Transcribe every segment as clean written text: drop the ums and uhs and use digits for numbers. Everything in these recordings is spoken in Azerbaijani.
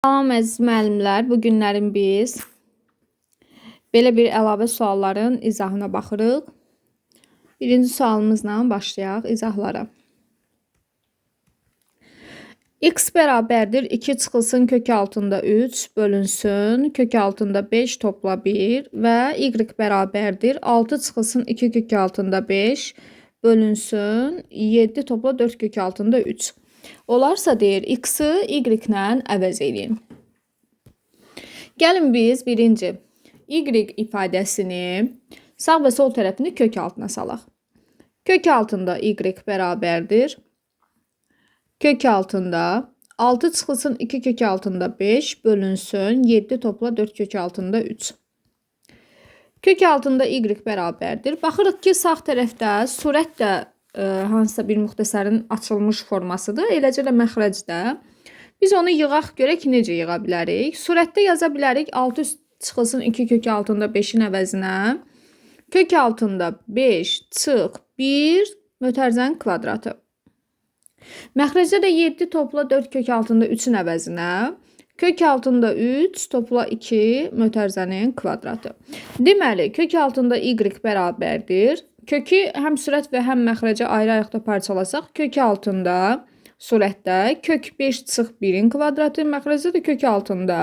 Salam əziz müəllimlər, bu günlərin biz belə bir əlavə sualların izahına baxırıq. Birinci sualımızla başlayaq izahlara. X bərabərdir 2 çıxılsın kök altında 3 bölünsün kök altında 5 topla 1 və y bərabərdir 6 çıxılsın 2 kök altında 5 bölünsün 7 topla 4 kök altında 3. Olarsa deyir x-i y ilə əvəz edin. Gəlin biz birinci y ifadəsini sağ və sol tərəfini kök altına salaq. Kök altında y bərabərdir. Kök altında 6 çıxılsın 2 kök altında 5 bölünsün 7 topla 4 kök altında 3. Kök altında y bərabərdir. Baxırıq ki, sağ tərəfdə surət də hansısa bir müxtəsərin açılmış formasıdır. Eləcə də məxrəcdə. Biz onu yığaq görək necə yığa bilərik. Surətdə yaza bilərik 6 çıxılsın 2 kök altında 5-in əvəzinə. Kök altında 5 çıx 1 mötərizənin kvadratı. Məxrəcdə də 7 topla 4 kök altında 3-ün əvəzinə. Kök altında 3 topla 2 mötərizənin kvadratı. Deməli, kök altında y bərabərdir. Kökü həm sürət və həm məxrəcə ayrı-ayrıqda parçalasaq, kök altında surətdə kök 5 çıx 1-in kvadratı, məxrəcdə də kök altında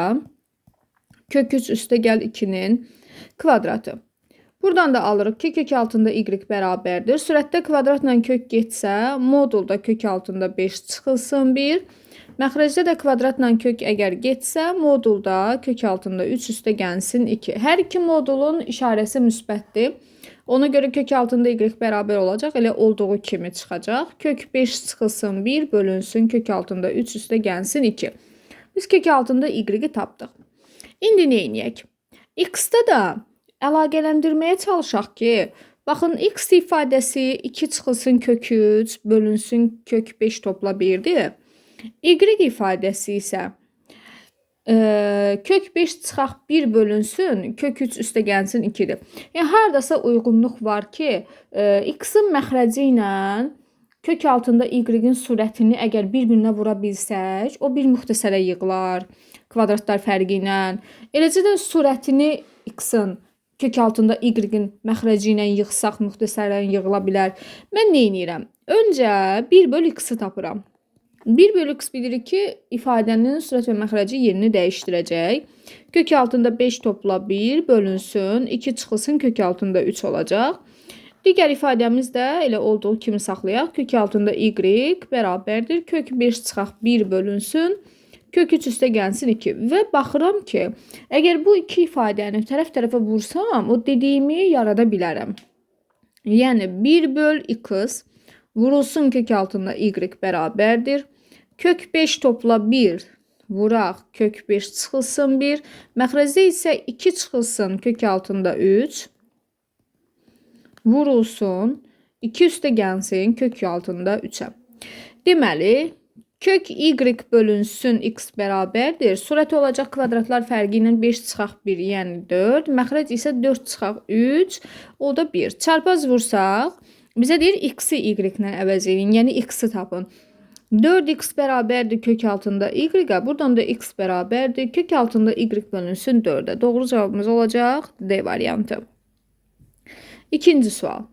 kök 3 üstə gəl 2-nin kvadratı. Buradan da alırıq ki, kök altında y bərabərdir. Surətdə kvadratla kök getsə, modulda kök altında 5 çıxılsın 1. Məxrəcdə də kvadratla kök əgər getsə, modulda kök altında 3 üstə gəlsin 2. Hər iki modulun işarəsi müsbətdir. Ona görə kök altında y bərabər olacaq, elə olduğu kimi çıxacaq. Kök 5 çıxılsın 1 bölünsün kök altında 3 üstə gəlsin 2. Biz kök altında y-i tapdıq. İndi nə edək? X-da da əlaqələndirməyə çalışaq ki, baxın, x ifadəsi 2 çıxılsın kök 3 bölünsün kök 5 topla 1-dir. Y ifadəsi isə kök 5 çıxaq 1 bölünsün kök 3 üstə gəlsin 2-dir. Yəni, haradasa uyğunluq var ki, x-in məxrəci ilə kök altında y-in surətini əgər bir-birinə vura bilsək, o bir müxtəsərə yığılar, kvadratlar fərqi ilə. Eləcə də surətini x-in kök altında y-in məxrəci ilə yığsaq, müxtəsərlə yığıla bilər. Mən nə edirəm? Öncə 1 böl x-i tapıram. 1 bölü x bilirik ki, ifadənin surət və məxrəci yerini dəyişdirəcək. Kök altında 5 topla 1 bölünsün 2 çıxılsın kök altında 3 olacaq. Digər ifadəmiz də elə olduğu kimi saxlayaq. Kök altında y bərabərdir. Kök 5 çıxaq 1 bölünsün kök 3 üstə gəlsin 2. Və baxıram ki, əgər bu iki ifadəni tərəf-tərəfə vursam, o dediyimi yarada bilərəm. Yəni 1 böl x vurulsun kök altında y bərabərdir. Kök 5 topla 1 vuraq kök 5 çıxılsın 1. Məxrəcdə isə 2 çıxılsın kök altında 3 vurulsun 2 üstə gəlsin kök altında 3-ə. Deməli, kök y bölünsün x bərabərdir. Surət olacaq kvadratlar fərqi ilə 5 çıxaq 1, yəni 4. Məxrəc isə 4 çıxaq 3, o da 1. Çarpaz vursaq, bizə deyir x-i y ilə əvəz edin, yəni x-i tapın. 4x bərabərdir kök altında y-ə, buradan da x bərabərdir kök altında y bölünsün 4-ə. Doğru cavabımız olacaq D variantı. İkinci sual.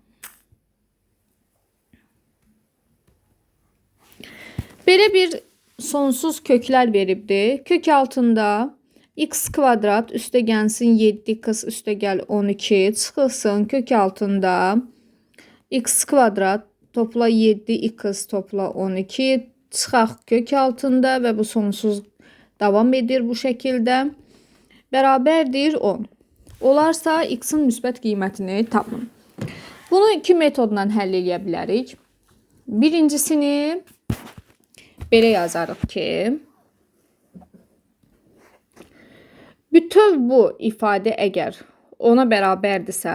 Belə bir sonsuz köklər veribdir. Kök altında x kvadrat üstə gəlsin 7x üstə gəl 12 çıxılsın kök altında x kvadrat topla 7x topla 12 çıxaq kök altında və bu sonsuz davam edir bu şəkildə. Bərabərdir 10. Olarsa x-in müsbət qiymətini tapın. Bunu iki metodla həll edə bilərik. Birincisini belə yazarıq ki, bütöv bu ifadə əgər ona bərabərdirsə,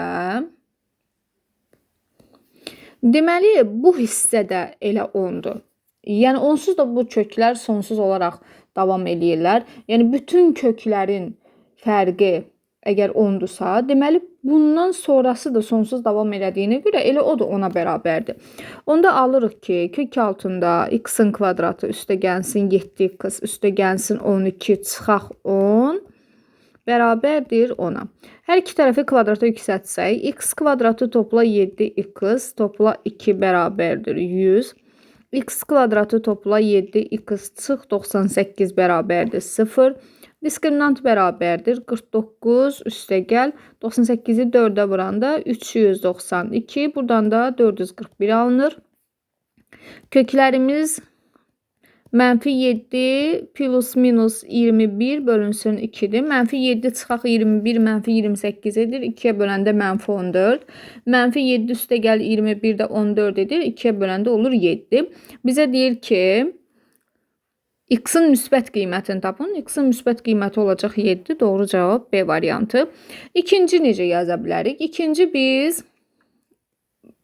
deməli, bu hissədə elə 10-dur. Yəni, onsuz da bu köklər sonsuz olaraq davam edirlər. Yəni, bütün köklərin fərqi əgər 10-dursa, deməli bundan sonrası da sonsuz davam elədiyinə görə elə o da 10-a bərabərdir. Onda alırıq ki, kök altında x-in kvadratı üstə gəlsin 7x üstə gəlsin 12 çıxaq 10 bərabərdir 10-a. Hər iki tərəfi kvadrata yüksəltsək, x kvadratı topla 7x topla 2 bərabərdir 100. X kvadratı topla 7x çıx 98 bərabərdir 0. Diskriminant bərabərdir 49 üstə gəl 98-i 4-ə vuranda 392. Buradan da 441 alınır. Köklərimiz -7 plus minus 21 bölünsün 2'dir. -7 çıxaq 21 -28 edir. 2'yə böləndə -14. -7 üstə gəl 21 də 14 edir. 2'yə böləndə olur 7. Bizə deyir ki, x-in müsbət qiymətini tapın. X-in müsbət qiyməti olacaq 7. Doğru cavab B variantı. İkinci necə yaza bilərik? İkinci biz,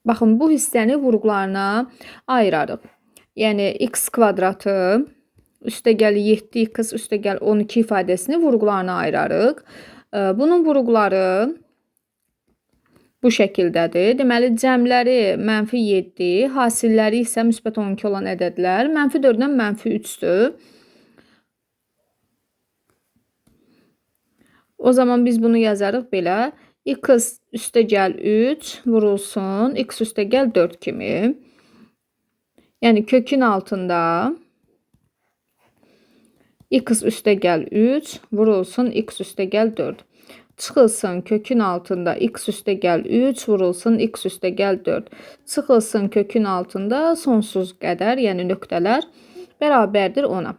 baxın bu hissəni vurğularına ayırarıq. Yəni x kvadratı üstə gəl 7x üstə gəl 12 ifadəsini vurğularına ayırarıq. Bunun vurğuları bu şəkildədir. Deməli cəmləri -7, hasilləri isə müsbət 12 olan ədədlər. -4-dən -3-dür. O zaman biz bunu yazarıq belə. X üstə gəl 3 vurulsun x üstə gəl 4 kimi. Yəni kökün altında x üstə gəl 3 vurulsun x üstə gəl 4. Çıxılsın kökün altında x üstə gəl 3 vurulsun x üstə gəl 4. Çıxılsın kökün altında sonsuz qədər, yəni nöqtələr bərabərdir 10-a.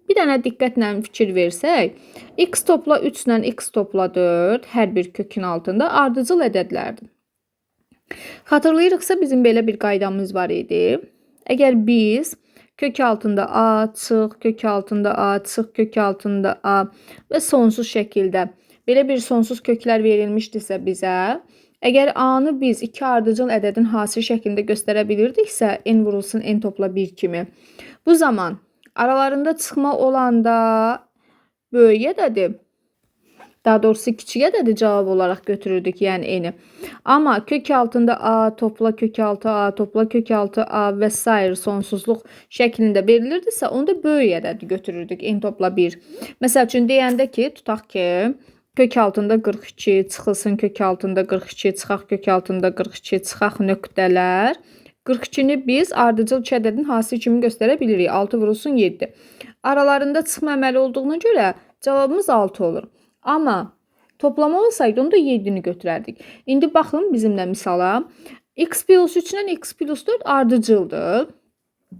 Bir dənə diqqətlə fikir versək, x topla 3 ilə x topla 4 hər bir kökün altında ardıcıl ədədlərdir. Xatırlayırıqsa bizim belə bir qaydamız var idi. Əgər biz kök altında a çıx, kök altında a çıx, kök altında a və sonsuz şəkildə belə bir sonsuz köklər verilmişdirsə bizə, əgər a-nı biz iki ardıcıl ədədin hasil şəklində göstərə bilirdiksə, n vurulsun n topla 1 kimi, bu zaman aralarında çıxma olanda böyük ədədi, daha doğrusu kiçik ədədi cavab olaraq götürürdük, yəni n-i. Amma kök altında a topla kök altı a topla kök altı a və s. sonsuzluq şəklində verilirdisə, onda böyük ədədi götürürdük, n topla 1. Məsəl üçün deyəndə ki, tutaq ki, kök altında 42 çıxılsın kök altında 42 çıxaq kök altında 42 çıxaq nöqtələr. 42-ni biz ardıcıl iki ədədin hasil kimi göstərə bilirik. 6 vurulsun 7. Aralarında çıxma əməli olduğuna görə cavabımız 6 olur. Amma toplama olsaydı onda 7'ni götürərdik. İndi baxın bizimlə misala. X plus 3 ilə x plus 4 ardıcıldır.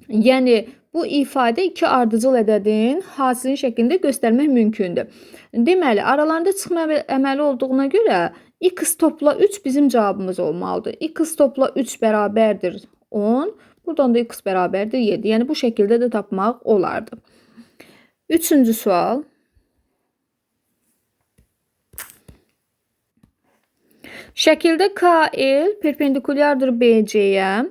Yəni bu ifadə iki ardıcıl ədədin hasilin şəklində göstərmək mümkündür. Deməli aralarında çıxma əməli olduğuna görə x topla 3 bizim cavabımız olmalıdır. X topla 3 bərabərdir 10. Buradan da x bərabərdir 7. Yəni bu şəkildə də tapmaq olardı. Üçüncü sual. Şəkildə KL perpendikulyardır BC-yə,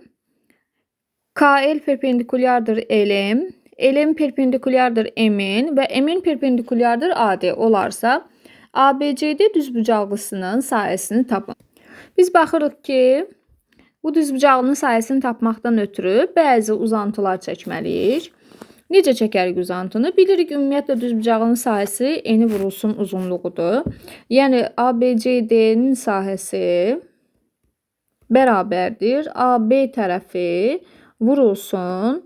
KL perpendikulyardır LM, LM perpendikulyardır MN və MN perpendikulyardır AD olarsa, ABCD düzbucaqlısının sayəsini tapın. Biz baxırıq ki, bu düzbucaqlının sayəsini tapmaqdan ötürü bəzi uzantılar çəkməliyik. Necə çəkərik uzantını? Bilirik ümumiyyətlə düzbucağının sahəsi eni vurulsun uzunluğudur. Yəni ABCD'nin sahəsi bərabərdir AB tərəfi vurulsun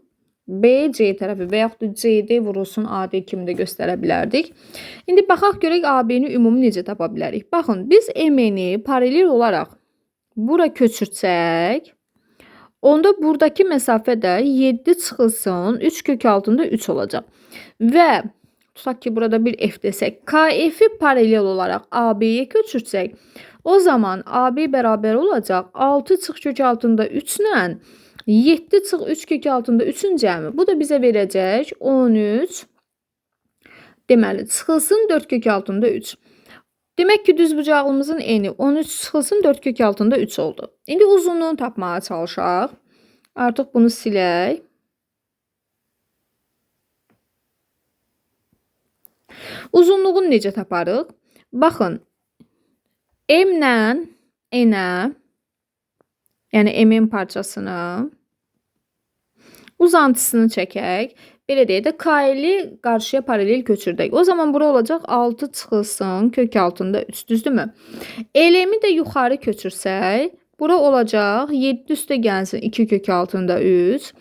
BC tərəfi və yaxud da CD vurulsun AD kimi də göstərə bilərdik. İndi baxaq görək AB-ni ümumi necə tapa bilərik. Baxın biz MN-i paralel olaraq bura köçürsək, onda buradaki məsafə də 7 çıxılsın 3 kök altında 3 olacaq. Və tutaq ki burada bir f desək, KF-i paralel olaraq AB-yə köçürsək, o zaman AB bərabər olacaq 6 çıx kök altında 3 ilə 7 çıx 3 kök altında 3'ün cəmi. Bu da bizə verəcək 13. Deməli çıxılsın 4 kök altında 3. Demək ki düzbucaqlımızın eni 13 çıxılsın 4 kök altında 3 oldu. İndi uzunluğunu tapmaya çalışaq. Artıq bunu silək. Uzunluğunu necə taparıq? Baxın, M-lə N-ə, yəni M-in parçasını uzantısını çəkək. Belə deyək də, K-li qarşıya paralel köçürdək. O zaman bura olacaq 6 çıxılsın kök altında 3, düzdürmü? L-mi də yuxarı köçürsək, bura olacaq 7 üstə gəlsin 2 kök altında 3.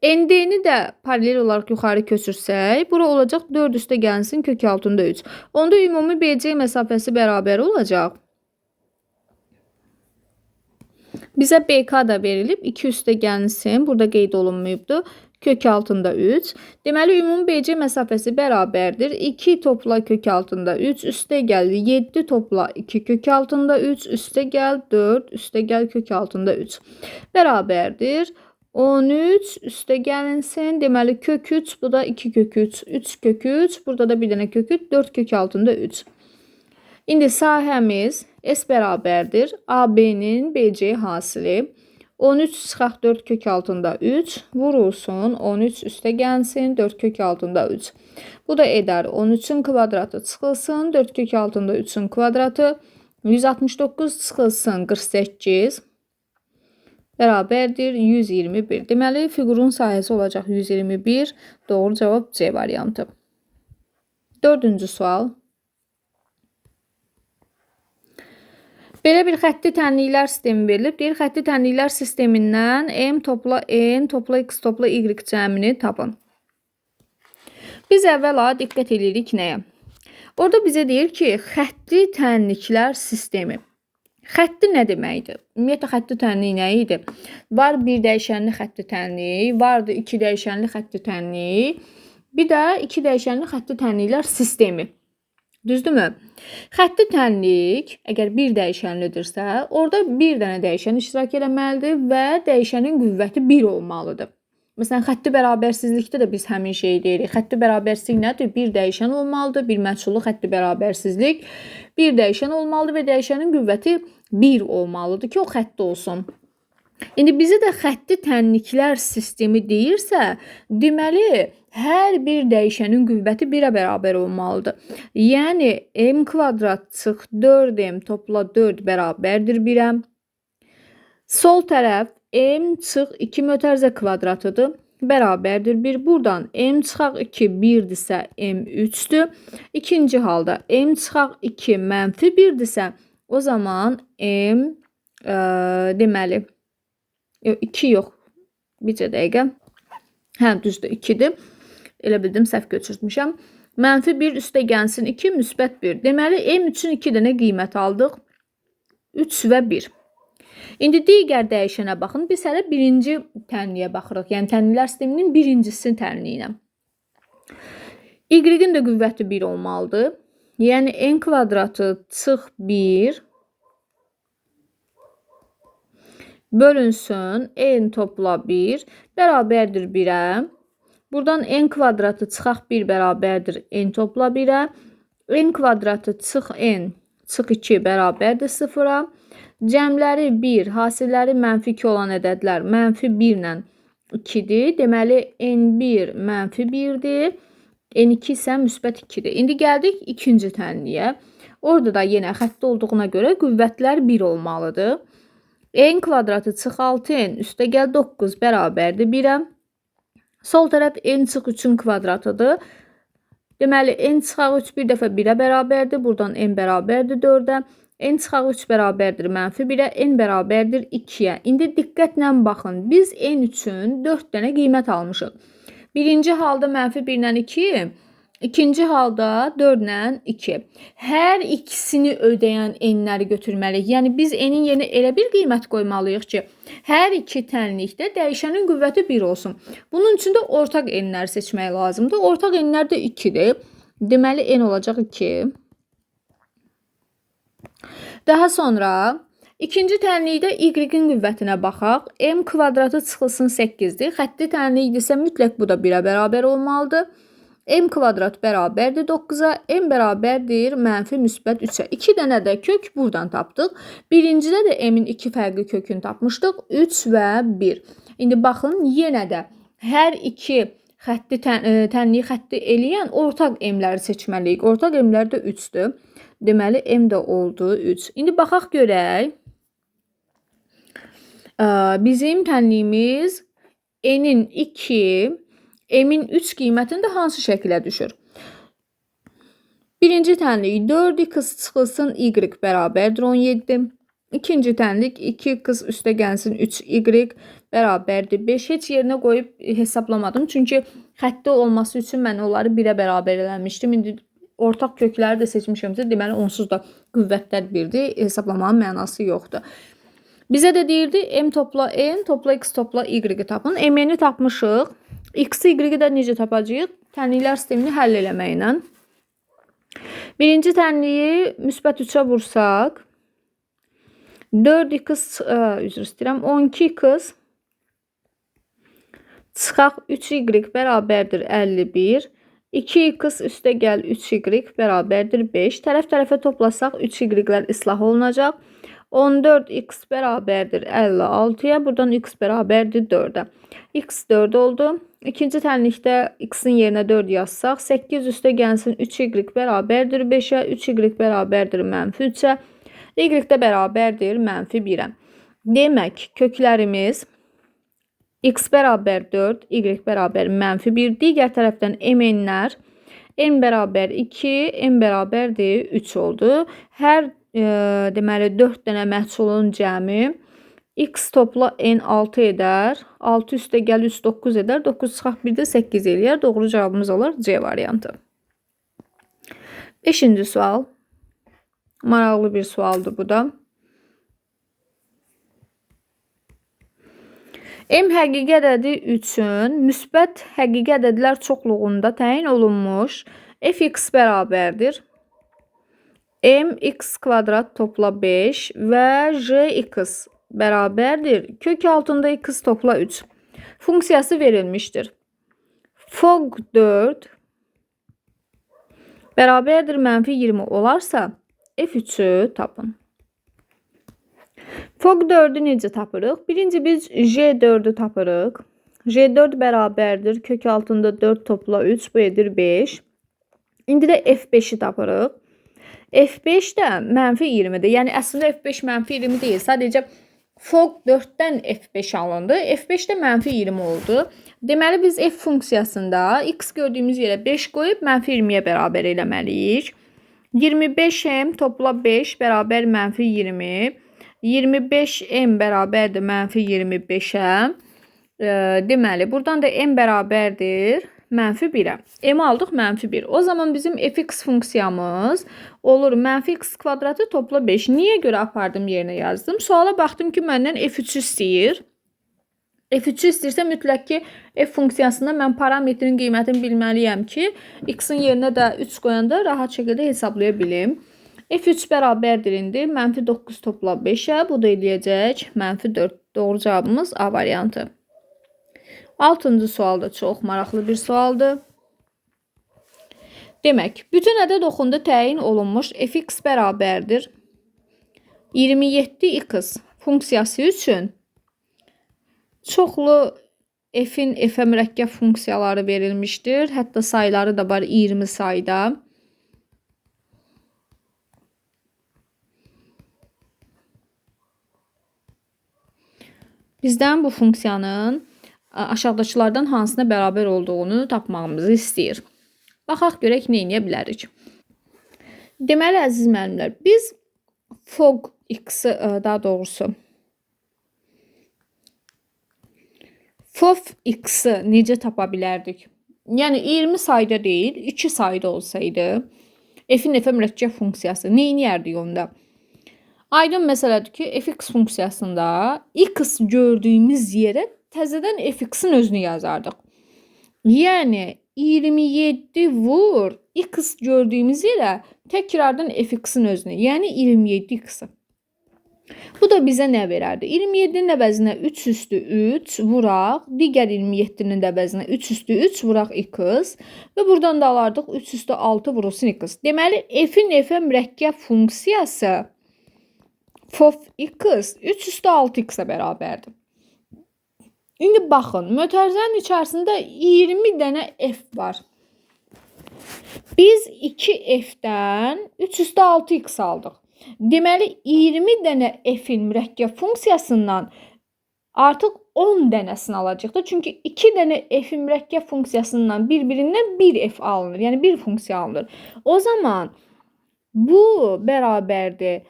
ND-ni də paralel olaraq yuxarı köçürsək, bura olacaq 4 üstə gəlsin kök altında 3. Onda ümumi BC məsafəsi bərabər olacaq. Bizə BK da verilib. 2 üstə gəlsin. Burada qeyd olunmayıbdır. Kök altında 3. Deməli, ümumi BC məsafəsi bərabərdir. 2 topla kök altında 3. Üstə gəl 7 topla 2 kök altında 3. Üstə gəl 4. Üstə gəl kök altında 3. Bərabərdir. 13 üstə gəlinsin. Deməli, kök 3. Bu da 2 kök 3. 3 kök 3. Burada da bir dənə kök 3. 4 kök altında 3. İndi sahəmiz S bərabərdir. AB-nin BC hasili. 13 çıxaq 4 kök altında 3 vurulsun. 13 üstə gəlsin 4 kök altında 3. Bu da edər 13-ün kvadratı çıxılsın 4 kök altında 3-ün kvadratı. 169 çıxılsın 48 bərabərdir 121. Deməli, fiqurun sahəsi olacaq 121. Doğru cavab C variantı. 4-cü sual. Belə bir xətti tənliklər sistemi verilib. Deyir, xətti tənliklər sistemindən M topla N topla X topla Y cəmini tapın. Biz əvvəla diqqət edirik nəyə? Orada bizə deyir ki, xətti tənliklər sistemi. Xətti nə deməkdir? Ümumiyyətlə, xətti tənlik nə idi? Var bir dəyişənli xətti tənlik, vardı 2 dəyişənli xətti tənlik, bir də 2 dəyişənli xətti tənliklər sistemi. Düzdürmü? Xətti tənlik, əgər bir dəyişənlidirsə, orada bir dənə dəyişən iştirak eləməlidir və dəyişənin qüvvəti 1 olmalıdır. Məsələn, xətti bərabərsizlikdə də biz həmin şeyi deyirik. Xətti bərabərsizlik nədir? Bir dəyişən olmalıdır, bir məchullu xətti bərabərsizlik. Bir dəyişən olmalıdır və dəyişənin qüvvəti 1 olmalıdır ki, o xətti olsun. İndi bizi də xətti tənliklər sistemi deyirsə, deməli, hər bir dəyişənin qüvvəti 1-ə bərabər olmalıdır. Yəni, M kvadrat çıx 4M topla 4 bərabərdir 1-ə. Sol tərəf M çıx 2 mötərizə kvadratıdır. Bərabərdir 1. Buradan M çıxaq 2 1-dirsə M 3-dür. İkinci halda M çıxaq 2 mənfi 1-dirsə, o zaman M deməli, 2 yox, bircə dəqiqə. Hə, düzdür, 2-dir. Elə bildim, səhv götürmüşəm. Mənfi 1 üstə gəlsin 2, müsbət 1. Deməli, M üçün 2 dənə qiymət aldıq. 3 və 1. İndi digər dəyişənə baxın. Biz hələ birinci tənliyə baxırıq. Yəni, tənliklər sisteminin birincisi tənliyinə. Y-in də qüvvəti 1 olmalıdır. Yəni, N kvadratı çıx 1 bölünsün N topla 1 bərabərdir 1-ə. Buradan N kvadratı çıxaq 1 bərabərdir N topla 1-ə. N kvadratı çıx N çıx 2 bərabərdir 0-a. Cəmləri 1, hasilləri mənfi 2 olan ədədlər mənfi 1 ilə 2-dir. Deməli, N1 mənfi 1-dir. N2 isə müsbət 2-dir. İndi gəldik ikinci tənliyə. Orada da yenə xətti olduğuna görə qüvvətlər 1 olmalıdır. N kvadratı çıx 6N üstə gəl 9 bərabərdir 1-ə. Sol tərəf N çıx 3-ün kvadratıdır. Deməli, N çıxaq 3 bir dəfə 1-ə bərabərdir. Buradan N bərabərdir 4-ə. N çıxaq 3 bərabərdir mənfi 1-ə. N bərabərdir 2-yə. İndi diqqətlə baxın. Biz N üçün 4 dənə qiymət almışıq. Birinci halda mənfi 1 ilə 2, ikinci halda 4 ilə 2. Hər ikisini ödəyən N-ləri götürməliyik. Yəni, biz N-in yerinə elə bir qiymət qoymalıyıq ki, hər iki tənlikdə dəyişənin qüvvəti 1 olsun. Bunun üçün də ortaq N-ləri seçmək lazımdır. Ortaq N-lər də 2-dir. Deməli, N olacaq 2. Daha sonra ikinci tənlikdə Y-in qüvvətinə baxaq. M kvadratı çıxılsın 8-dir. Xətti tənlikdirsə mütləq bu da 1-ə bərabər olmalıdır. M kvadrat bərabərdir 9-a. M bərabərdir mənfi müsbət 3-ə. 2 dənə də kök buradan tapdıq. Birincidə də M-in 2 fərqli kökünü tapmışdıq. 3 və 1. İndi baxın, yenə də hər iki tənliyi xətti eləyən ortaq M-ləri seçməliyik. Ortaq M-lər də 3-dür. Deməli, m də oldu 3. İndi baxaq görək. Bizim tənliyimiz n'in 2, m'in 3 qiymətində hansı şəkilə düşür? Birinci tənlik 4x çıxılsın y bərabərdir 17. İkinci tənlik 2x üstə gəlsin 3y bərabərdir 5. Heç yerinə qoyub hesablamadım. Çünki xətti olması üçün mən onları 1-ə bərabər eləmişdim. İndi ortaq kökləri də seçmişəmsə, deməli onsuz da qüvvətlər 1-dir. Hesablamanın mənası yoxdur. Bizə də deyirdi m topla n, topla x, topla y tapın. M-ni tapmışıq. X, y-i də necə tapacağıq? Tənliklər sistemini həll eləməklə. Birinci tənliyi müsbət 3-ə vursaq, 4x, üzr istəyirəm, 12x çıxaq 3y bərabərdir 51. 2x üstə gəl 3y bərabərdir 5. Tərəf-tərəfə toplasaq 3y-lər islah olunacaq. 14x bərabərdir 56-ya. Buradan x bərabərdir 4-ə. X 4 oldu. İkinci tənlikdə x-in yerinə 4 yazsaq, 8 üstə gəlsin 3y bərabərdir 5-ə. 3y bərabərdir -3-ə. Y də bərabərdir -1-ə. Demək, köklərimiz x bərabər 4, y bərabər -1. Digər tərəfdən mnlər n bərabər 2, n bərabərdir 3 oldu. Hər deməli 4 dənə məhsulun cəmi x topla n 6 edər. 6 üstə gəl 3 9 edər. 9 çıxaq 1 də 8 eləyər. Doğru cavabımız olar C variantı. 5-ci sual. Maraqlı bir sualdır bu da. M həqiqi ədədi üçün müsbət həqiqi ədədlər çoxluğunda təyin olunmuş fx bərabərdir mx kvadrat topla 5 və jx bərabərdir kök altında x topla 3 funksiyası verilmişdir. Fog 4 bərabərdir -20 olarsa f3'ü tapın. Fog 4'ü necə tapırıq? Birinci biz J4'ü tapırıq. J4 bərabərdir. Kök altında 4 topla 3 bu edir 5. İndi də F5'i tapırıq. F5 də -20'dir. Yəni əslində F5 -20 deyil. Sadəcə Fog 4'dən F5 alındı. F5 də -20 oldu. Deməli biz F funksiyasında x gördüyümüz yerə 5 qoyub -20'yə bərabər eləməliyik. 25m topla 5 bərabər -20. 25m bərabərdir -25'ə. Deməli, buradan da m bərabərdir -1'ə. M aldıq -1. O zaman bizim fx funksiyamız olur -x kvadratı topla 5. Niyə görə apardım yerinə yazdım? Suala baxdım ki, məndən f3 istəyir. F3 istəyirsə mütləq ki, f funksiyasında mən parametrin qiymətini bilməliyəm ki, x-in yerinə də 3 qoyanda rahat şəkildə hesablaya bilim. F3 bərabərdir indi -9 topla 5'ə. Bu da eləyəcək -4. Doğru cavabımız A variantı. 6-cı sual da çox maraqlı bir sualdır. Demək, bütün ədəd oxunda təyin olunmuş fx bərabərdir 27x funksiyası üçün çoxlu f'in f'ə mürəkkəb funksiyaları verilmişdir. Hətta sayları da var 20 sayda. Bizdən bu funksiyanın aşağıdakılardan hansına bərabər olduğunu tapmağımızı istəyir. Baxaq görək nə edə bilərik. Deməli əziz müəllimlər, biz fog x-i daha doğrusu fof x-i necə tapa bilərdik? Yəni 20 sayda deyil, 2 sayda olsaydı f'in f'ə mürəkkəb funksiyası nə edərdik onda? Aydın məsələdir ki, fx funksiyasında x gördüyümüz yerə təzədən fx'in özünü yazardıq. Yəni 27 vur x gördüyümüz yerə təkrardan fx'in özünü, yəni 27x. Bu da bizə nə verərdi? 27'nin əvəzinə 3 üstü 3 vuraq, digər 27'nin əvəzinə 3 üstü 3 vuraq x və buradan da alardıq 3 üstü 6 vurulsun x. Deməli, f'in f'ə mürəkkəb funksiyası fof x 3 üstü 6x'ə bərabərdir. İndi baxın, mötərizənin içərisində 20 dənə f var. Biz 2f-dən 3 üstü 6x aldıq. Deməli 20 dənə f-in mürəkkəb funksiyasından artıq 10 dənəsini alacaqdır. Çünki 2 dənə f-in mürəkkəb funksiyasından bir-birindən 1f alınır. Yəni bir funksiya alınır. O zaman bu bərabərdir.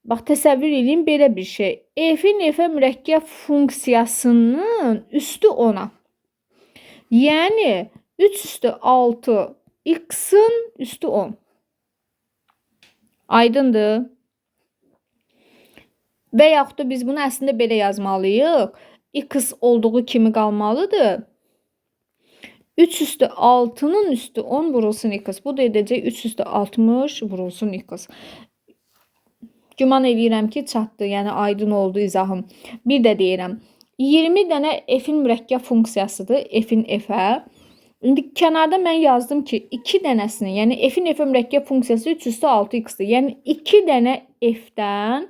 Bax, təsəvvür edin belə bir şey. F-in f-ə mürəkkəb funksiyasının üstü 10-a. Yəni 3 üstü 6 x-in üstü 10. Aydındır. Və yaxud da biz bunu əslində belə yazmalıyıq. X olduğu kimi qalmalıdır. 3 üstü 6-nın üstü 10 vurulsun x. Bu da edəcək 3 üstü 60 vurulsun x. Güman edirəm ki, çatdı. Yəni aydın oldu izahım. Bir də deyirəm. 20 dənə f-in mürəkkəb funksiyasıdır. F-in f-ə. İndi kənarda mən yazdım ki, 2 dənəsini, yəni f-in f-ə mürəkkəb funksiyası 3 üstü 6x-dir. Yəni 2 dənə f-dən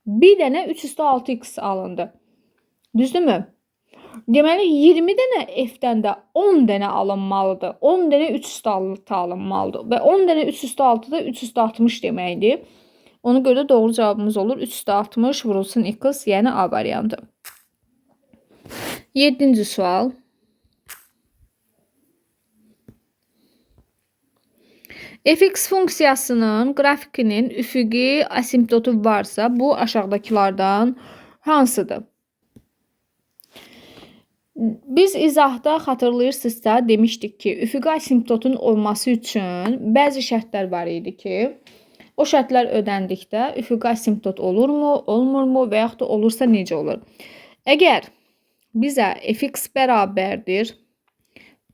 bir dənə 3 üstü 6x alındı. Düzdürmü? Deməli 20 dənə f-dən də 10 dənə alınmalıdır. 10 dənə 3 üstü 6 alınmalıdır. Və 10 dənə 3 üstü 6 da 3 üstü 60 deməkdir. Ona görə doğru cavabımız olur 3 üstü 60 vurulsun x, yəni A variantı. 7-ci sual. Fx funksiyasının qrafikinin üfüqi asimptotu varsa, bu aşağıdakılardan hansıdır? Biz izahda xatırlayırsınızsa demişdik ki, üfüqi asimptotun olması üçün bəzi şərtlər var idi ki, o şərtlər ödəndikdə üfüqi asimptot olurmu, olmurmu və yaxud da olursa necə olur? Əgər bizə fx bərabərdir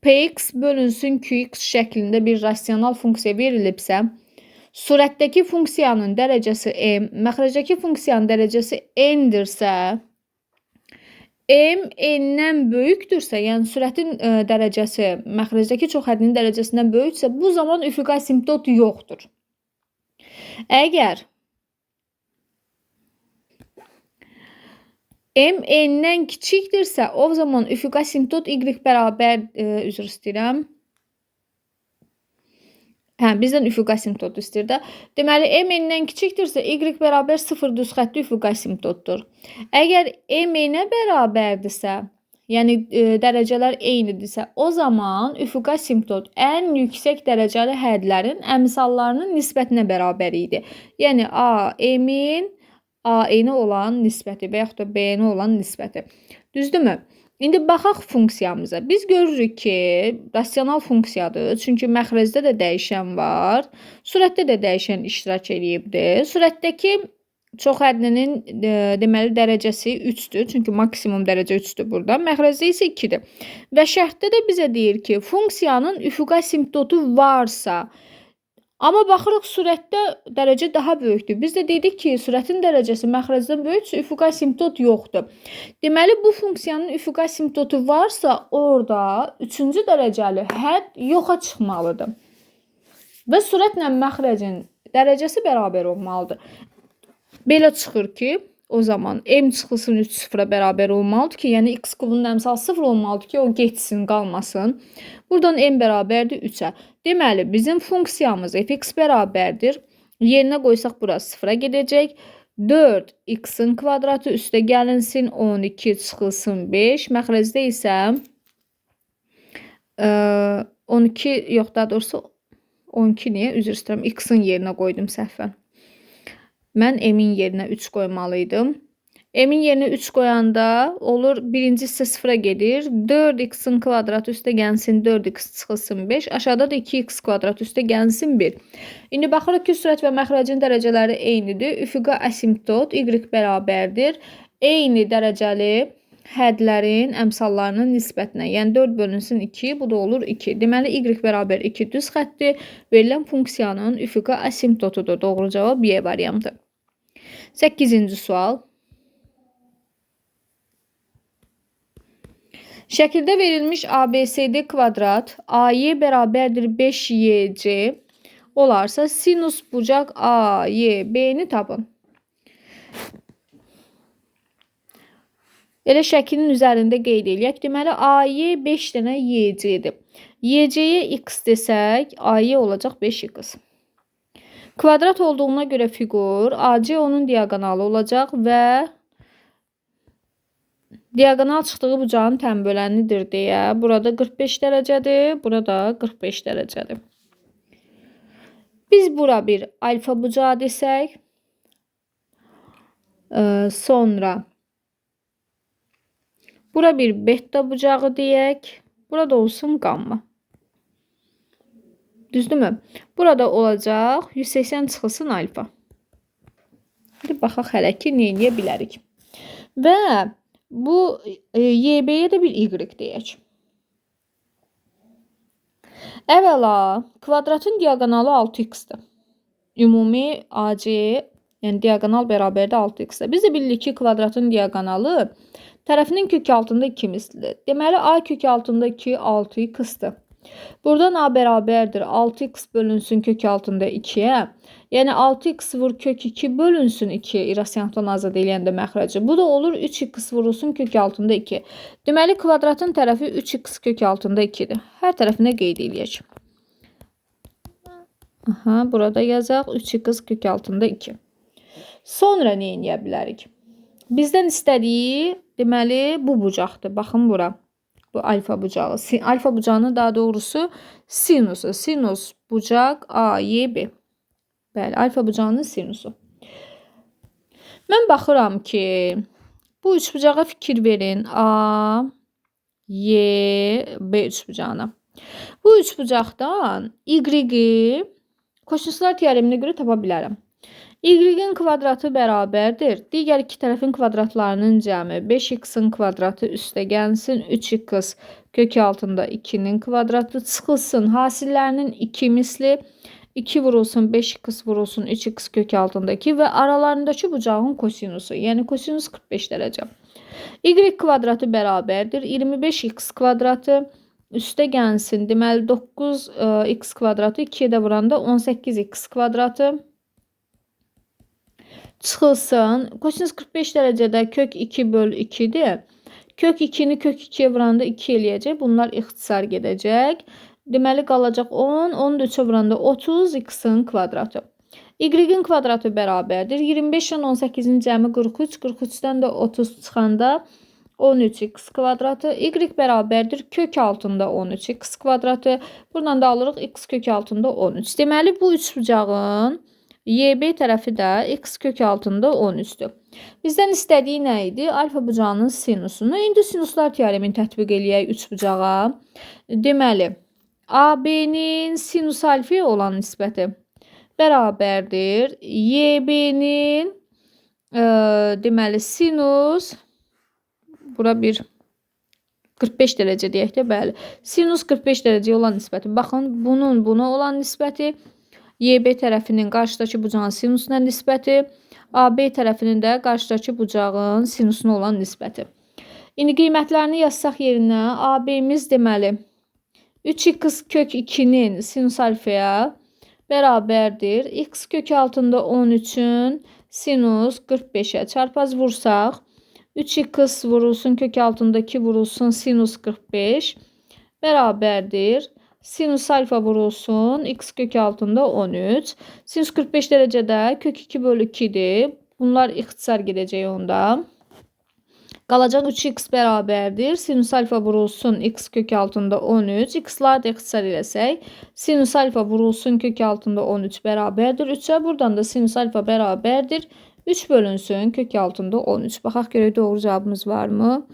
px bölünsün qx şəklində bir rasional funksiya verilibsə, surətdəki funksiyanın dərəcəsi m, məxrəcdəki funksiyanın dərəcəsi n-dirsə, m n-dən böyükdürsə, yəni sürətin dərəcəsi məxrəcdəki çox hədinin dərəcəsindən böyüksə, bu zaman üfüqi asimptot yoxdur. Əgər m n-dən kiçikdirsə, o zaman üfüqi asimptot y bərabər, üzr istəyirəm. Bizdən üfüqi asimptot istəyir də. Deməli, m n-dən kiçikdirsə, y bərabər 0 düz xəttli üfüqi asimptotdur. Əgər m n-ə bərabərdirsə, yəni dərəcələr eynidirsə, o zaman üfüqi asimptot ən yüksək dərəcəli hədlərin əmsallarının nisbətinə bərabər idi. Yəni, a m-in a-nə olan nisbəti və yaxud da b-nə olan nisbəti. Düzdürmü? İndi baxaq funksiyamıza. Biz görürük ki, rasional funksiyadır. Çünki məxrəcdə də dəyişən var. Surətdə də dəyişən iştirak edibdir. Surətdəki çox hədlinin deməli dərəcəsi 3-dür. Çünki maksimum dərəcə 3-dür burada. Məxrəcdə isə 2-dir. Və şərtdə də bizə deyir ki, funksiyanın üfüqi asimptotu varsa, amma baxırıq surətdə dərəcə daha böyükdür. Biz də dedik ki, surətin dərəcəsi məxrəcdən böyüksə, üfüqi asimptot yoxdur. Deməli, bu funksiyanın üfüqi asimptotu varsa, orada 3-cü dərəcəli hədd yoxa çıxmalıdır. Və surətlə məxrəcin dərəcəsi bərabər olmalıdır. Belə çıxır ki, o zaman m çıxılsın 3 sıfıra bərabər olmalıdır ki, yəni x kubunun əmsal 0 olmalıdır ki, o geçsin, qalmasın. Buradan m bərabərdir 3-ə. Deməli, bizim funksiyamız fx bərabərdir. Yerinə qoysaq, burası 0-a gedəcək. 4x-in kvadratı üstə gəlinsin, 12 çıxılsın 5. Məxrəcdə isə 12, yox, daha doğrusu 12 niyə? Üzr istəyirəm, x-in yerinə qoydum səhvən. Mən m-in yerinə 3 qoymalıydım. M-in yerinə 3 qoyanda olur, birinci hissə 0-a gedir. 4x-in kvadratı üstə gəlsin 4x çıxılsın 5. Aşağıda da 2x kvadratı üstə gəlsin 1. İndi baxırıq ki, sürət və məxrəcin dərəcələri eynidir. Üfüqi asimptot y bərabərdir. Eyni dərəcəli hədlərin əmsallarının nisbətinə. Yəni 4 bölünsün 2, bu da olur 2. Deməli, y bərabər 2 düz xətti verilən funksiyanın üfüqi asimptotudur. Doğru cavab B variantı. 8-ci sual. Şəkildə verilmiş ABCD kvadrat AY bərabərdir 5YC olarsa sinus bucaq AYB-ni tapın. Elə şəklin üzərində qeyd eləyək. Deməli, AY 5 dənə YC-dir. YC-yə x desək, AY olacaq 5x. Kvadrat olduğuna görə fiqur AC onun diaqonalı olacaq və diaqonal çıxdığı bucağın tən bölənidir deyə burada 45 dərəcədir, burada 45 dərəcədir. Biz bura bir alfa bucağı desək, sonra bura bir beta bucağı deyək, burada olsun gamma. Düzdürmü? Burada olacaq 180 çıxılsın alfa. Şimdi baxaq hələ ki, nə edə bilərik. Və bu YB-yə də bir Y deyək. Əvvəla kvadratın diaqonalı 6x-dir. Ümumi AC, yəni diaqonal bərabərdə 6x-dir. Biz də bilirik ki, kvadratın diaqonalı tərəfinin kök altında 2 mislidir. Deməli, A kök altında 2 6x-dir. Buradan A bərabərdir 6x bölünsün kök altında 2-yə. Yəni 6x vur kök 2 bölünsün 2 irrasionaldan azad eləyəndə məxrəci. Bu da olur 3x vurulsun kök altında 2. Deməli, kvadratın tərəfi 3x kök altında 2-dir. Hər tərəfinə qeyd eləyək. Burada yazaq 3x kök altında 2. Sonra nə edə bilərik? Bizdən istədiyi, deməli, bu bucaqdır. Baxın bura. Bu alfa bucağı. Alfa bucağının daha doğrusu sinusu. Sinus bucaq AYB. Bəli, alfa bucağının sinusu. Mən baxıram ki, bu üçbucağa fikir verin. A, Y, B üçbucağına. Bu üçbucaqdan Y-i kosinuslar teoreminə görə tapa bilərəm. Y-in kvadratı bərabərdir. Digər iki tərəfin kvadratlarının cəmi 5x-in kvadratı üstə gəlsin. 3x kök altında 2-nin kvadratı çıxılsın. Hasillərinin 2 misli 2 vurulsun 5x vurulsun 3x kök altında 2 və aralarındakı bucağın kosinusu. Yəni kosinus 45 dərəcə. Y kvadratı bərabərdir. 25x kvadratı üstə gəlsin. Deməli 9x kvadratı 2-yə də vuranda 18x kvadratı çıxılsın. Kosinus 45 dərəcədə kök 2 böl 2-dir. Kök 2-ni kök 2-yə vuranda 2 eləyəcək. Bunlar ixtisar gedəcək. Deməli qalacaq 10. 10-u da 3-ə vuranda 30 x-in kvadratı. Y-in kvadratı bərabərdir. 25 ilə 18-in cəmi 43. 43-dən də 30 çıxanda 13x kvadratı. Y bərabərdir. Kök altında 13x kvadratı. Buradan da alırıq x kök altında 13. Deməli bu üçbucağın YB tərəfi də x kök altında 13-dür. Bizdən istədiyi nə idi? Alfa bucağının sinusunu. İndi sinuslar teoremini tətbiq eləyək üçbucağa. Deməli, AB-nin sinus alfaya olan nisbəti bərabərdir. YB-nin deməli sinus, bura bir 45 dərəcə deyək də, bəli. Sinus 45 dərəcə olan nisbəti. Baxın, bunun buna olan nisbəti YB tərəfinin qarşıdakı bucağın sinusuna nisbəti, AB tərəfinin də qarşıdakı bucağın sinusuna olan nisbəti. İndi qiymətlərini yazsaq yerinə, AB-miz deməli 3x kök 2-nin sinus alfaya bərabərdir. X kök altında 13-ün sinus 45-ə çarpaz vursaq, 3x vurulsun kök altında 2 vurulsun sinus 45 bərabərdir. Sinus alfa vurulsun x kök altında 13. Sinus 45 dərəcədə kök 2 bölü 2-dir. Bunlar ixtisar gedəcək onda. Qalacaq 3x bərabərdir. Sinus alfa vurulsun x kök altında 13. X-ları da ixtisar eləsək. Sinus alfa vurulsun kök altında 13 bərabərdir 3-ə. Buradan da sinus alfa bərabərdir 3 bölünsün kök altında 13. Baxaq görək doğru cavabımız var mı?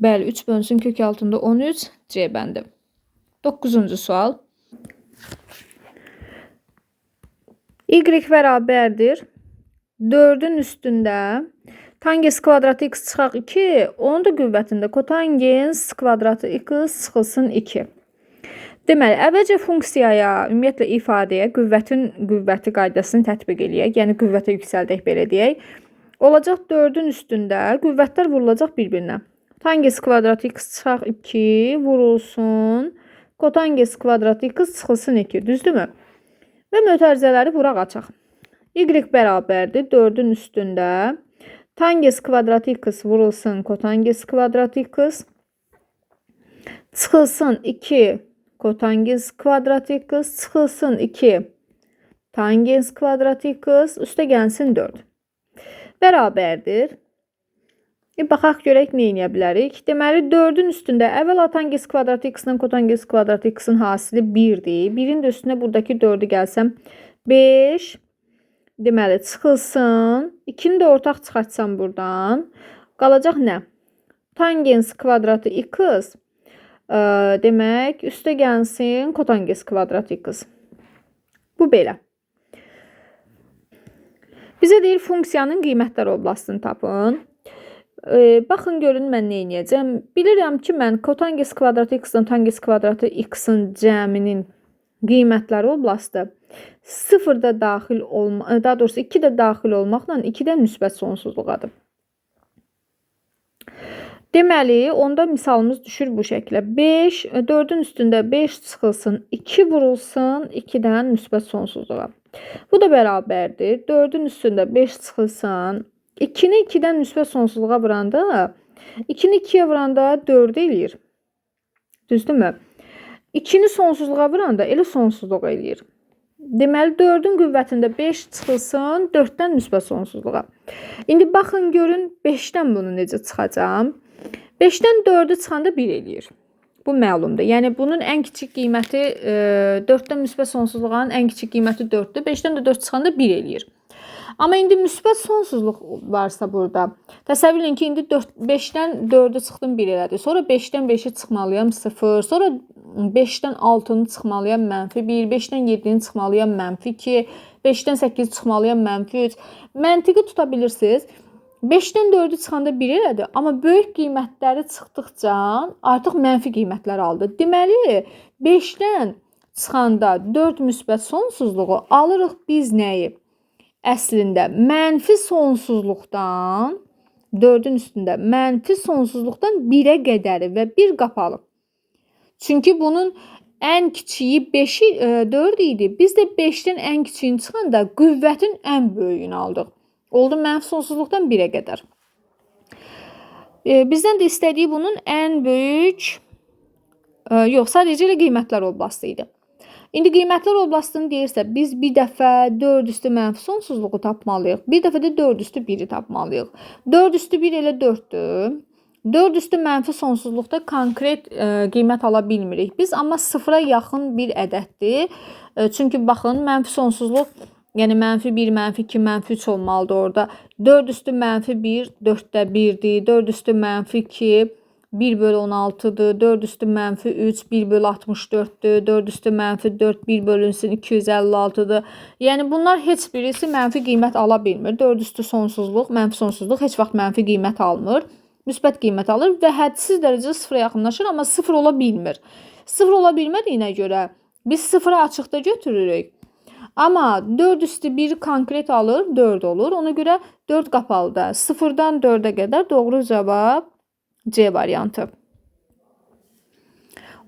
Bəli, 3 bölünsün kök altında 13 C bəndi. 9-cu sual. Y bərabərdir 4-ün üstündə tangens kvadratı x çıxaq 2, onun da qüvvətində kotangens kvadratı x çıxılsın 2. Deməli, əvvəlcə funksiyaya, ümumiyyətlə ifadəyə qüvvəti qaydasını tətbiq eləyək. Yəni qüvvətə yüksəldək belə deyək. Olacaq 4-ün üstündə qüvvətlər vurulacaq bir-birinə. Tangens kvadratı x çıxaq 2 vurulsun kotangens kvadratı x çıxılsın 2. Düzdürmü? Və mötərizələri vuraq açaq. Y bərabərdir 4-ün üstündə tangens kvadratı x vurulsun kotangens kvadratı x. Çıxılsın 2 kotangens kvadrat x, çıxılsın 2 tangens kvadrat x, üstə gəlsin 4. Bərabərdir. Baxaq görək nə edə bilərik. Deməli 4-ün üstündə əvvəla tangens kvadrat x-dən kotangens kvadrat x-in hasili 1-dir. 1-in də üstünə buradakı 4-ü gəlsəm 5. Deməli çıxılsın. 2-ni də ortaq çıxartsam buradan. Qalacaq nə? Tangens kvadratı x. Demək üstə gəlsin kotangens kvadrat x. Bu belə. Bizə deyir funksiyanın qiymətlər oblastını tapın. Baxın görün mən nə edəcəm. Bilirəm ki, mən kotangens kvadratı x-dən tangens kvadratı x-in cəminin qiymətləri oblastı 0-da daxil olma, daha doğrusu 2 də daxil olmaqla 2-dən müsbət sonsuzluğadır. Deməli, onda misalımız düşür bu şəklə. 5, 4-ün üstündə 5 çıxılsın, 2 vurulsun, 2-dən müsbət sonsuzluğa. Bu da bərabərdir. 4-ün üstündə 5 çıxılsın, 2-ni 2-dən müsbət sonsuzluğa vuranda, 2-ni 2-yə vuranda 4 eləyir. Düzdürmü? 2-ni sonsuzluğa vuranda elə sonsuzluq eləyir. Deməli 4-ün qüvvətində 5 çıxılsın, 4-dən müsbət sonsuzluğa. İndi baxın görün 5-dən bunu necə çıxacam. 5-dən 4-ü çıxanda 1 eləyir. Bu məlumdur. Yəni bunun ən kiçik qiyməti 4-dən müsbət sonsuzluğun ən kiçik qiyməti 4-dür. 5-dən də 4 çıxanda 1 eləyir. Amma indi müsbət sonsuzluq varsa burada, təsəvvür edin ki, indi 5-dən 4-ü çıxdım 1 elədi. Sonra 5-dən 5-i çıxmalıyam 0. Sonra 5-dən 6-nı çıxmalıyam -1. 5-dən 7-ni çıxmalıyam -2. 5-dən 8-i çıxmalıyam -3. Məntiqi tuta bilirsiniz. 5-dən 4-ü çıxanda 1 elədi. Amma böyük qiymətləri çıxdıqca artıq mənfi qiymətlər aldı. Deməli, 5-dən çıxanda 4 müsbət sonsuzluğu alırıq biz nəyi? Əslində mənfi sonsuzluqdan 4-ün üstündə mənfi sonsuzluqdan 1-ə qədəri və 1 qapalı. Çünki bunun ən kiçiyi 5-i 4 idi. Biz də 5-dən ən kiçiyini çıxanda qüvvətin ən böyüyünü aldıq. Oldu mənfi sonsuzluqdan 1-ə qədər. Bizdən də istədiyi bunun ən böyük yox, sadəcə elə qiymətlər oblastı idi. İndi qiymətlər oblastını deyirsə, biz bir dəfə 4 üstü mənfi sonsuzluğu tapmalıyıq. Bir dəfə də 4 üstü 1-i tapmalıyıq. 4 üstü 1 elə 4-dür. 4 üstü mənfi sonsuzluqda konkret qiymət ala bilmirik. Biz amma 0-a yaxın bir ədəddir. Çünki baxın, mənfi sonsuzluq, yəni -1, -2, -3 olmalıdır orada. 4 üstü -1, 4-də 1-dir. 4 üstü -2, 1/16'dır. 4 üstü -3, 1/64'dür. 4 üstü -4, 1 bölünsün 256'dır. Yəni bunlar heç birisi mənfi qiymət ala bilmir. 4 üstü sonsuzluq, mənfi sonsuzluq heç vaxt mənfi qiymət almır. Müsbət qiymət alır və hədsiz dərəcədə 0-a yaxınlaşır, amma 0 ola bilmir. 0 ola bilmədiyinə görə biz 0-a açıqda götürürük. Amma 4 üstü 1 konkret alır, 4 olur. Ona görə 4 qapalıda 0-dan 4-ə qədər doğru cavab C variantı.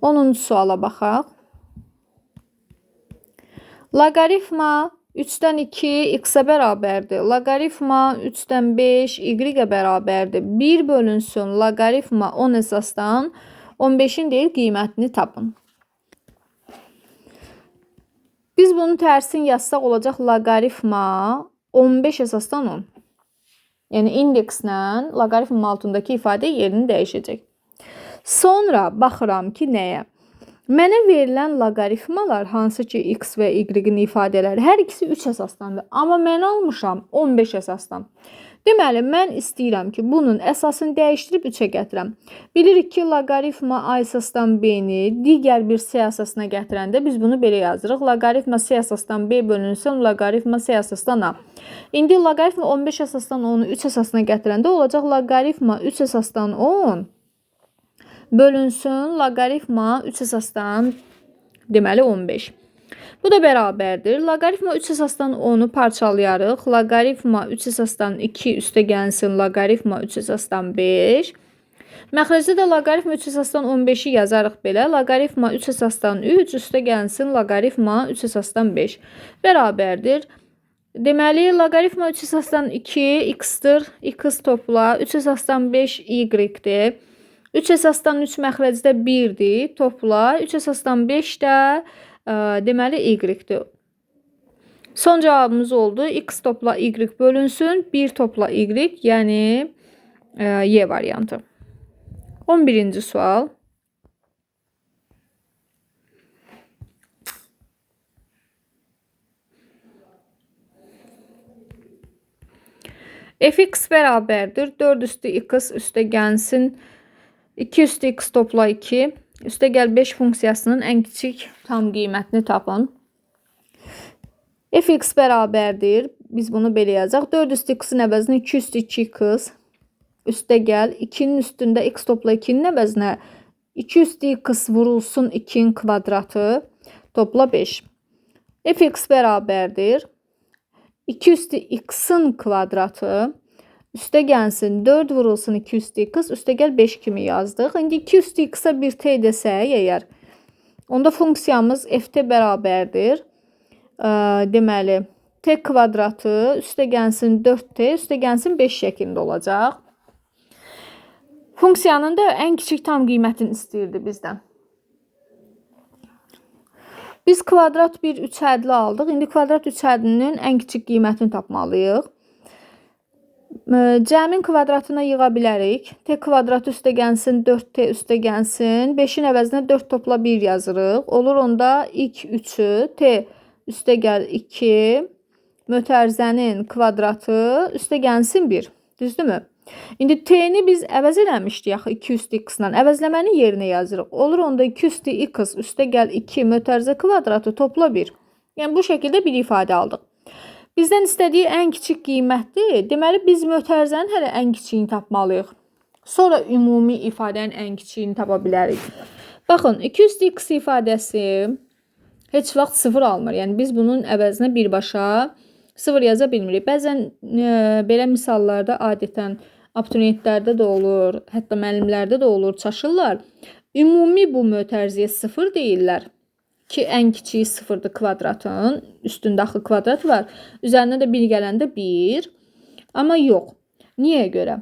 10-cu suala baxaq. Loqaritma 3-dən 2 x-ə bərabərdir. Loqaritma 3-dən 5 y-ə bərabərdir. 1 bölünsün loqaritma 10 əsasdan 15-in deyil qiymətini tapın. Biz bunu tərsin yazsaq olacaq loqaritma 15 əsasdan 10. Yəni indekslə loqaritmin altındakı ifadə yerini dəyişəcək. Sonra baxıram ki, nəyə? Mənə verilən loqaritmalar, hansı ki x və y-in ifadələri, hər ikisi 3 əsasdandır. Amma mən almışam 15 əsasdan. Deməli, mən istəyirəm ki, bunun əsasını dəyişdirib 3-ə gətirəm. Bilirik ki, loqaritma A əsasdan B-ni digər bir C əsasına gətirəndə biz bunu belə yazırıq. Loqaritma C əsasdan B bölünsün, loqaritma C əsasdan A. İndi loqaritma 15 əsasdan 10-u 3 əsasına gətirəndə olacaq loqaritma 3 əsasdan 10 bölünsün loqaritma 3 əsasdan deməli 15. Bu da bərabərdir. Loqaritma 3 əsasdan 10-u parçalayarıq. Loqaritma 3 əsasdan 2 üstə gəlsin loqaritma 3 əsasdan 5. Məxrəcdə də loqaritma 3 əsasdan 15-i yazarıq belə. Loqaritma 3 əsasdan 3 üstə gəlsin loqaritma 3 əsasdan 5. Bərabərdir. Deməli, loqaritma 3 əsasdan 2 x-dir. X topla 3 əsasdan 5 y-dir. 3 əsasdan 3 məxrəcdə 1-dir, topla. 3 əsasdan 5 də deməli y-dir. Son cavabımız oldu. X topla y bölünsün. 1 topla y, yəni Y variantı. 11-ci sual. Fx bərabərdir 4 üstü x üstə gəlsin 2 üstü x topla 2 üstə gəl 5 funksiyasının ən kiçik tam qiymətini tapın. Fx bərabərdir, biz bunu belə yazaq. 4 üstü x-in əvəzinə 2 üstü 2x üstə gəl 2-nin üstündə x topla 2-nin əvəzinə 2 üstü x vurulsun 2-nin kvadratı topla 5. Fx bərabərdir 2 üstü x-in kvadratı üstə gəlsin 4 vurulsun 2 üstü x üstə gəl 5 kimi yazdıq. İndi 2 üstü x-a 1 t desək əgər, onda funksiyamız ft bərabərdir. Deməli, t kvadratı üstə gəlsin 4t üstə gəlsin 5 şəklində olacaq. Funksiyanın da ən kiçik tam qiymətini istəyirdi bizdən. Biz kvadrat bir üçhədli aldıq. İndi kvadrat üçhədlinin ən kiçik qiymətini tapmalıyıq. Cəmin kvadratına yığa bilərik. T kvadratı üstə gəlsin 4t üstə gəlsin. 5-in əvəzinə 4 topla 1 yazırıq. Olur onda ilk 3-ü t üstə gəl 2 mötərizənin kvadratı üstə gəlsin 1. Düzdürmü? İndi t-ni biz əvəz eləmişdik axı 2 üstü x-la. Əvəzləmənin yerinə yazırıq. Olur onda 2 üstü x üstə gəl 2 mötərizə kvadratı topla 1. Yəni bu şəkildə bir ifadə aldıq. Bizdən istədiyi ən kiçik qiymətdir. Deməli biz mötərizənin hələ ən kiçiyini tapmalıyıq. Sonra ümumi ifadənin ən kiçiyini tapa bilərik. Baxın, 2 üstü x ifadəsi heç vaxt 0 almır. Yəni biz bunun əvəzinə birbaşa 0 yaza bilmirik. Bəzən belə misallarda adətən abituriyentlərdə də olur, hətta müəllimlərdə də olur, çaşırlar. Ümumi bu mötərizəyə 0 deyirlər ki, ən kiçiyi 0-dır kvadratın, üstündə axı kvadrat var. Üzərinə də 1 gələndə 1. Amma yox. Niyə görə?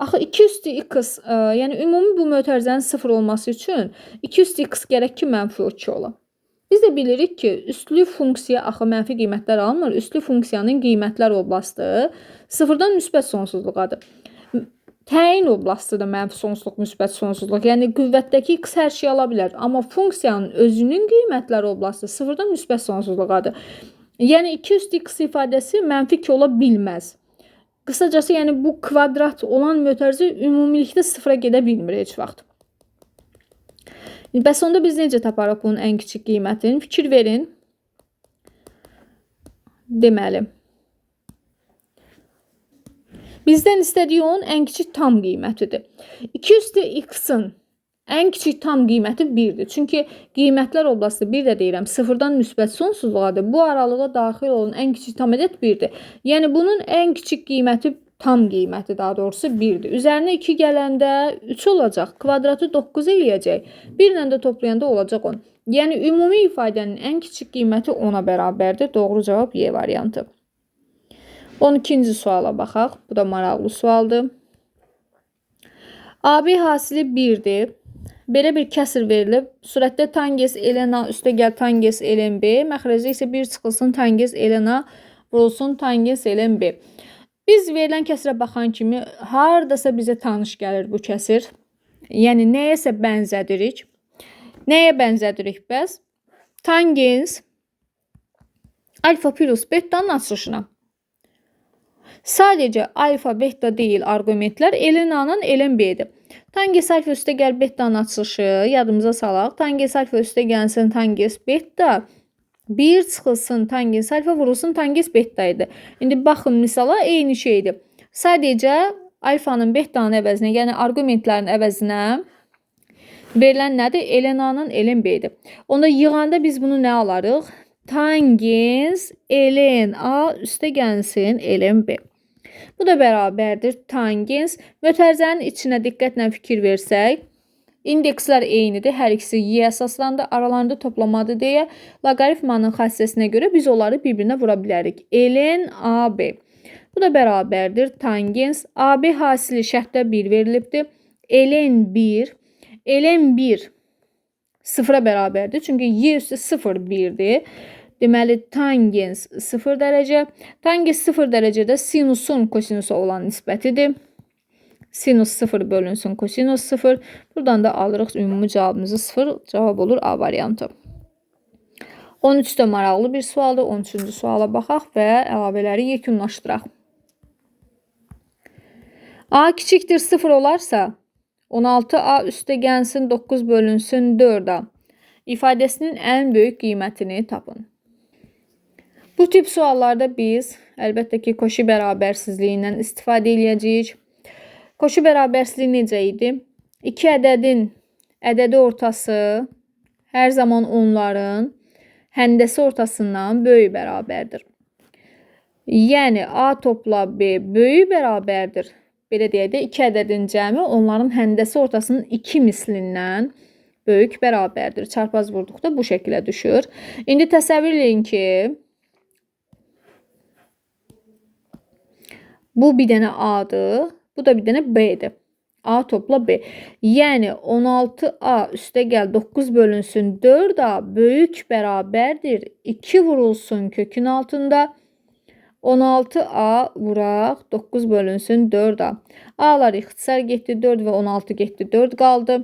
Axı 2 üstü x, yəni ümumi bu mötərizənin 0 olması üçün 2 üstü x gərək ki, mənfi 2 ola. Biz də bilirik ki, üstlü funksiya axı mənfi qiymətlər almır. Üstlü funksiyanın qiymətlər oblasti 0-dan müsbət sonsuzluğadır. Təyin oblasti da mənfi sonsuzluq, müsbət sonsuzluq. Yəni qüvvətdəki x hər şey ala bilər. Amma funksiyanın özünün qiymətlər oblasti 0-dan müsbət sonsuzluğadır. Yəni 2 üstü x ifadəsi mənfi 2 ola bilməz. Qısacası, yəni bu kvadrat olan mötərizə ümumilikdə 0-a gedə bilmir heç vaxt. Bəs onda biz necə taparıq bunun ən kiçik qiymətini? Fikir verin. Deməli, bizdən istədiyi onun ən kiçik tam qiymətidir. 2 üstü x-in ən kiçik tam qiyməti 1-dir. Çünki qiymətlər oblasti 1 də deyirəm, 0-dan müsbət sonsuzluğadır. Bu aralığa daxil olan ən kiçik tam ədəd 1-dir. Yəni bunun ən kiçik qiyməti, tam qiyməti daha doğrusu 1-dir. Üzərinə 2 gələndə 3 olacaq. Kvadratı 9 eləyəcək. 1 ilə də toplayanda olacaq 10. Yəni ümumi ifadənin ən kiçik qiyməti 10-a bərabərdir. Doğru cavab Y variantı. 12-ci suala baxaq. Bu da maraqlı sualdır. AB hasili 1-dir. Belə bir kəsir verilib. Surətdə tangens ln A üstə gəl tangens ln B. Məxrəcdə isə 1 çıxılsın tangens ln A vurulsun tangens ln B. Biz verilən kəsirə baxan kimi hardasa bizə tanış gəlir bu kəsir. Yəni nəyəsə bənzədirik. Nəyə bənzədirik bəs? Tangens alfa plus betanın açılışına. Sadəcə alfa, beta deyil arqumentlər ln A-nın ln B-dir. Tangens alfa üstə gəl betanın açılışı yadımıza salaq. Tangens alfa üstə gəlsin tangens beta. 1 çıxılsın tangens alfa vurulsun tangens beta idi. İndi baxın misala eyni şeydir. Sadəcə alfanın betanın əvəzinə, yəni arqumentlərin əvəzinə verilən nədir? ln A-nın ln B-dir. Onda yığanda biz bunu nə alarıq? Tangens ln A üstə gəlsin ln B. Bu da bərabərdir tangens. Mötərizənin içinə diqqətlə fikir versək, indekslər eynidir. Hər ikisi y əsaslandı. Aralarında toplamadır deyə loqaritmanın xassəsinə görə biz onları bir-birinə vura bilərik. ln AB. Bu da bərabərdir tangens. AB hasili şərtdə 1 verilibdir. ln 1, ln 1 sıfıra bərabərdir. Çünki y üstü 0 1'dir. Deməli, tangens 0 dərəcə. Tangens 0 dərəcədə sinusun kosinusa olan nisbətidir. Sinus 0 bölünsün kosinus 0. Buradan da alırıq ümumi cavabımızı 0. Cavab olur A variantı. 13-də maraqlı bir sualdır. 13-cü suala baxaq və əlavələri yekunlaşdıraq. A kiçikdir 0 olarsa 16A üstə gəlsin 9 bölünsün 4A ifadəsinin ən böyük qiymətini tapın. Bu tip suallarda biz əlbəttə ki, Koşi bərabərsizliyindən istifadə edəcəyik. Koşi bərabərsizliyi necə idi? İki ədədin ədədi ortası hər zaman onların həndəsi ortasından böyük bərabərdir. Yəni A topla B böyük bərabərdir. Belə deyək də, iki ədədin cəmi onların həndəsi ortasının 2 mislindən böyük bərabərdir. Çarpaz vurduqda bu şəkilə düşür. İndi təsəvvür edin ki, bu bir dənə A'dır, bu da bir dənə B'dir. A topla B. Yəni 16A üstə gəl 9 bölünsün 4A böyük bərabərdir. 2 vurulsun kökün altında. 16A vuraq 9 bölünsün 4A. A'lar ixtisar getdi 4 və 16 getdi 4 qaldı.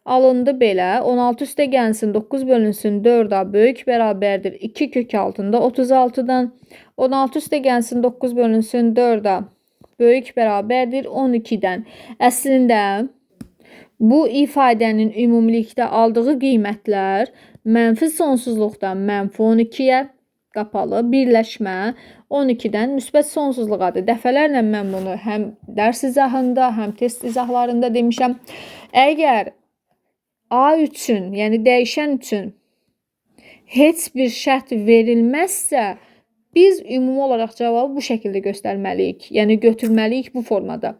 Alındı belə. 16 üstə gəlsin 9 bölünsün 4A böyük bərabərdir. 2 kök altında 36'dan. 16 üstə gəlsin 9 bölünsün 4A böyük bərabərdir 12'dən. Əslində bu ifadənin ümumilikdə aldığı qiymətlər mənfi sonsuzluqdan mənfi 12'yə qapalı birləşmə 12'dən müsbət sonsuzluğadır. Dəfələrlə mən bunu həm dərs izahında, həm test izahlarında demişəm. Əgər A üçün, yəni dəyişən üçün heç bir şərt verilməzsə, biz ümumi olaraq cavabı bu şəkildə göstərməliyik. Yəni götürməliyik bu formada.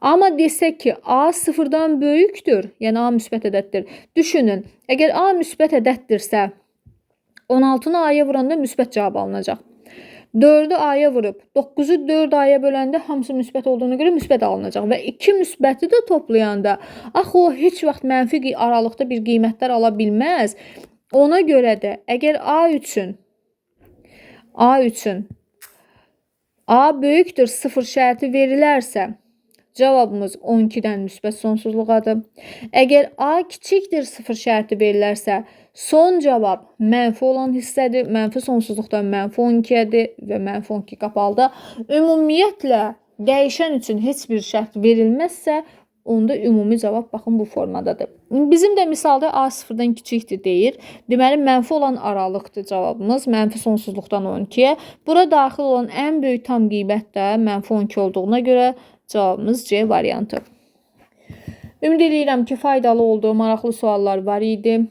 Amma desək ki, A sıfırdan böyükdür, yəni A müsbət ədəddir. Düşünün, əgər A müsbət ədəddirsə, 16'nı A'ya vuranda müsbət cavab alınacaq. 4'ü A'ya vurub 9'u 4 A'ya böləndə hamısı müsbət olduğuna görə müsbət alınacaq. Və 2 müsbəti də toplayanda axı o heç vaxt mənfi aralıqda bir qiymətlər ala bilməz. Ona görə də əgər A üçün A böyükdür 0 şərti verilərsə, cavabımız 12'dən müsbət sonsuzluğadır. Əgər A kiçikdir 0 şərti verilərsə, son cavab mənfi olan hissədir. Mənfi sonsuzluqdan mənfi 12'dir və mənfi 12 qapalıda. Ümumiyyətlə, dəyişən üçün heç bir şərt verilməzsə, onda ümumi cavab baxın bu formadadır. Bizim də misalda A sıfırdan kiçikdir deyir. Deməli, mənfi olan aralıqdır cavabımız. Mənfi sonsuzluqdan 12'yə. Bura daxil olan ən böyük tam qiymət də mənfi 12 olduğuna görə cavabımız C variantı. Ümid edirəm ki, faydalı oldu, maraqlı suallar var idi.